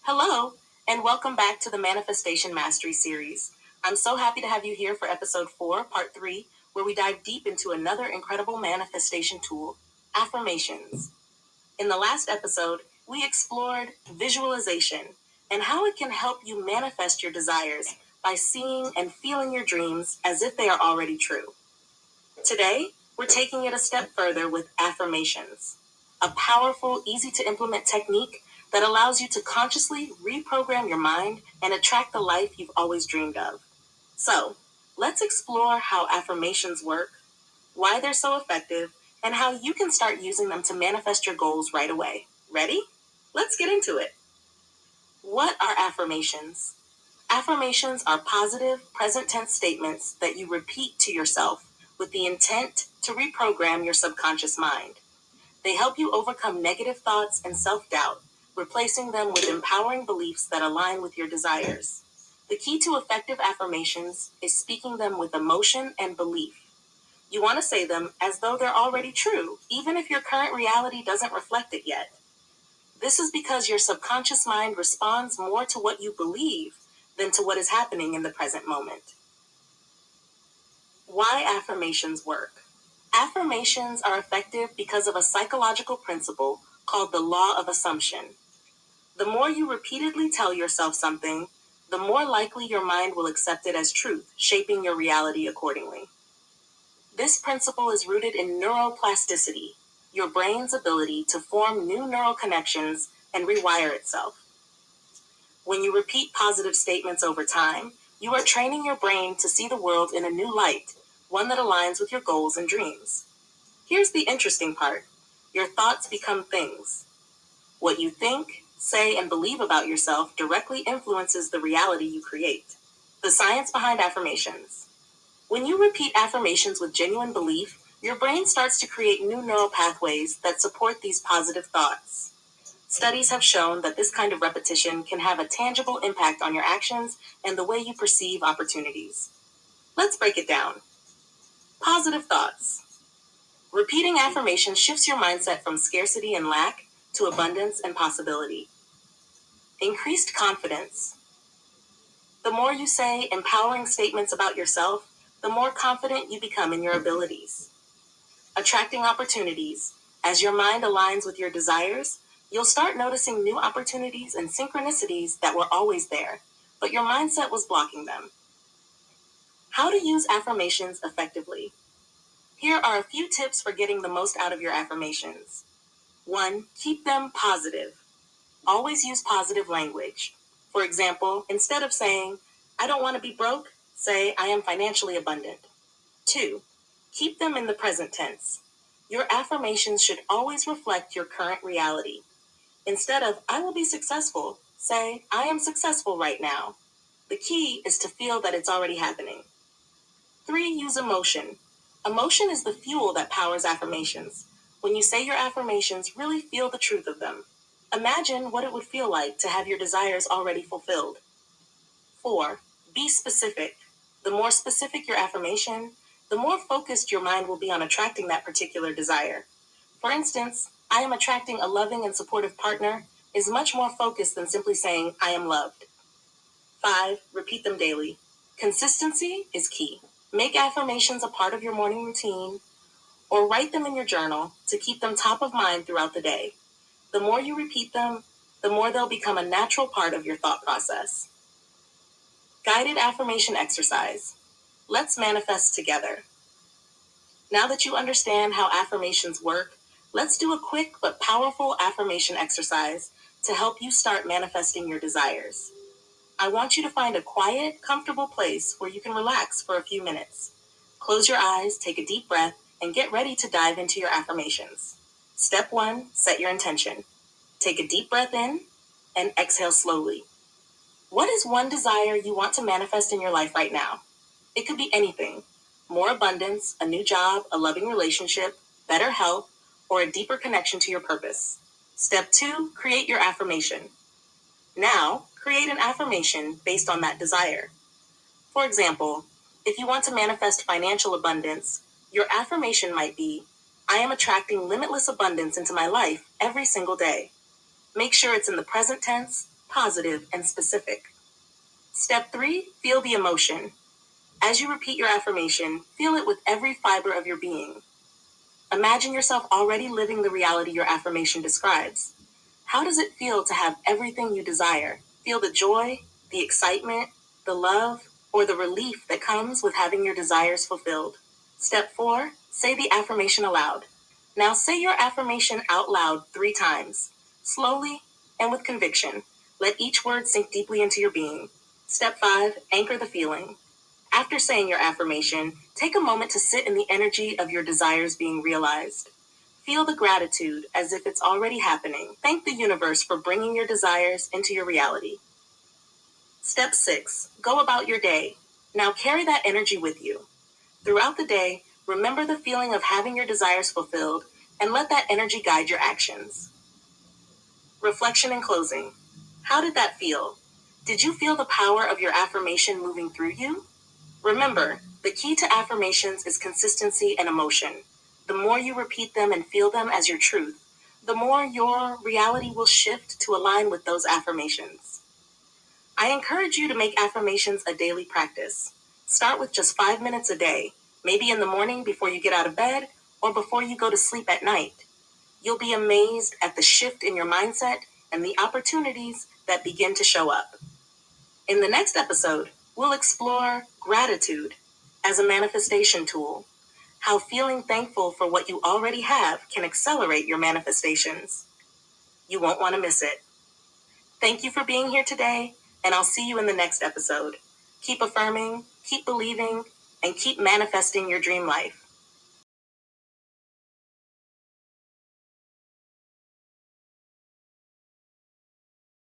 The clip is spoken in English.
Hello, and welcome back to the Manifestation Mastery series. I'm so happy to have you here for episode 4, part 3, where we dive deep into another incredible manifestation tool, affirmations. In the last episode, we explored visualization and how it can help you manifest your desires by seeing and feeling your dreams as if they are already true. Today, we're taking it a step further with affirmations, a powerful, easy to implement technique that allows you to consciously reprogram your mind and attract the life you've always dreamed of. So, let's explore how affirmations work, why they're so effective, and how you can start using them to manifest your goals right away. Ready? Let's get into it. What are affirmations? Affirmations are positive, present tense statements that you repeat to yourself with the intent to reprogram your subconscious mind. They help you overcome negative thoughts and self doubt, replacing them with empowering beliefs that align with your desires. The key to effective affirmations is speaking them with emotion and belief. You want to say them as though they're already true, even if your current reality doesn't reflect it yet. This is because your subconscious mind responds more to what you believe than to what is happening in the present moment. Why affirmations work. Affirmations are effective because of a psychological principle called the law of assumption. The more you repeatedly tell yourself something, the more likely your mind will accept it as truth, shaping your reality accordingly. This principle is rooted in neuroplasticity, your brain's ability to form new neural connections and rewire itself. When you repeat positive statements over time, you are training your brain to see the world in a new light, one that aligns with your goals and dreams. Here's the interesting part. Your thoughts become things. What you think, say, and believe about yourself directly influences the reality you create. The science behind affirmations. When you repeat affirmations with genuine belief, your brain starts to create new neural pathways that support these positive thoughts. Studies have shown that this kind of repetition can have a tangible impact on your actions and the way you perceive opportunities. Let's break it down. Positive thoughts. Repeating affirmations shifts your mindset from scarcity and lack to abundance and possibility. Increased confidence. The more you say empowering statements about yourself, the more confident you become in your abilities. Attracting opportunities. As your mind aligns with your desires, you'll start noticing new opportunities and synchronicities that were always there, but your mindset was blocking them. How to use affirmations effectively. Here are a few tips for getting the most out of your affirmations. 1. Keep them positive. Always use positive language. For example, instead of saying, I don't want to be broke, say, I am financially abundant. 2. Keep them in the present tense. Your affirmations should always reflect your current reality. Instead of, I will be successful, say, I am successful right now. The key is to feel that it's already happening. 3. Use emotion. Emotion is the fuel that powers affirmations. When you say your affirmations, really feel the truth of them. Imagine what it would feel like to have your desires already fulfilled. 4. Be specific. The more specific your affirmation, the more focused your mind will be on attracting that particular desire. For instance, I am attracting a loving and supportive partner is much more focused than simply saying, I am loved. 5. Repeat them daily. Consistency is key. Make affirmations a part of your morning routine or write them in your journal to keep them top of mind throughout the day. The more you repeat them, the more they'll become a natural part of your thought process. Guided affirmation exercise. Let's manifest together. Now that you understand how affirmations work, let's do a quick but powerful affirmation exercise to help you start manifesting your desires. I want you to find a quiet, comfortable place where you can relax for a few minutes. Close your eyes, take a deep breath, and get ready to dive into your affirmations. Step 1, set your intention. Take a deep breath in and exhale slowly. What is one desire you want to manifest in your life right now? It could be anything. More abundance, a new job, a loving relationship, better health, or a deeper connection to your purpose. Step 2, create your affirmation. Now, create an affirmation based on that desire. For example, if you want to manifest financial abundance, your affirmation might be, I am attracting limitless abundance into my life every single day. Make sure it's in the present tense, positive, and specific. Step 3, feel the emotion. As you repeat your affirmation, feel it with every fiber of your being. Imagine yourself already living the reality your affirmation describes. How does it feel to have everything you desire? Feel the joy, the excitement, the love, or the relief that comes with having your desires fulfilled. Step 4, say the affirmation aloud. Now say your affirmation out loud 3 times, slowly and with conviction. Let each word sink deeply into your being. Step 5, anchor the feeling. After saying your affirmation, take a moment to sit in the energy of your desires being realized. Feel the gratitude as if it's already happening. Thank the universe for bringing your desires into your reality. Step 6, go about your day. Now carry that energy with you. Throughout the day, remember the feeling of having your desires fulfilled and let that energy guide your actions. Reflection and closing. How did that feel? Did you feel the power of your affirmation moving through you? Remember, the key to affirmations is consistency and emotion. The more you repeat them and feel them as your truth, the more your reality will shift to align with those affirmations. I encourage you to make affirmations a daily practice. Start with just 5 minutes a day, maybe in the morning before you get out of bed or before you go to sleep at night. You'll be amazed at the shift in your mindset and the opportunities that begin to show up. In the next episode, we'll explore gratitude as a manifestation tool, how feeling thankful for what you already have can accelerate your manifestations. You won't want to miss it. Thank you for being here today, and I'll see you in the next episode. Keep affirming, keep believing, and keep manifesting your dream life.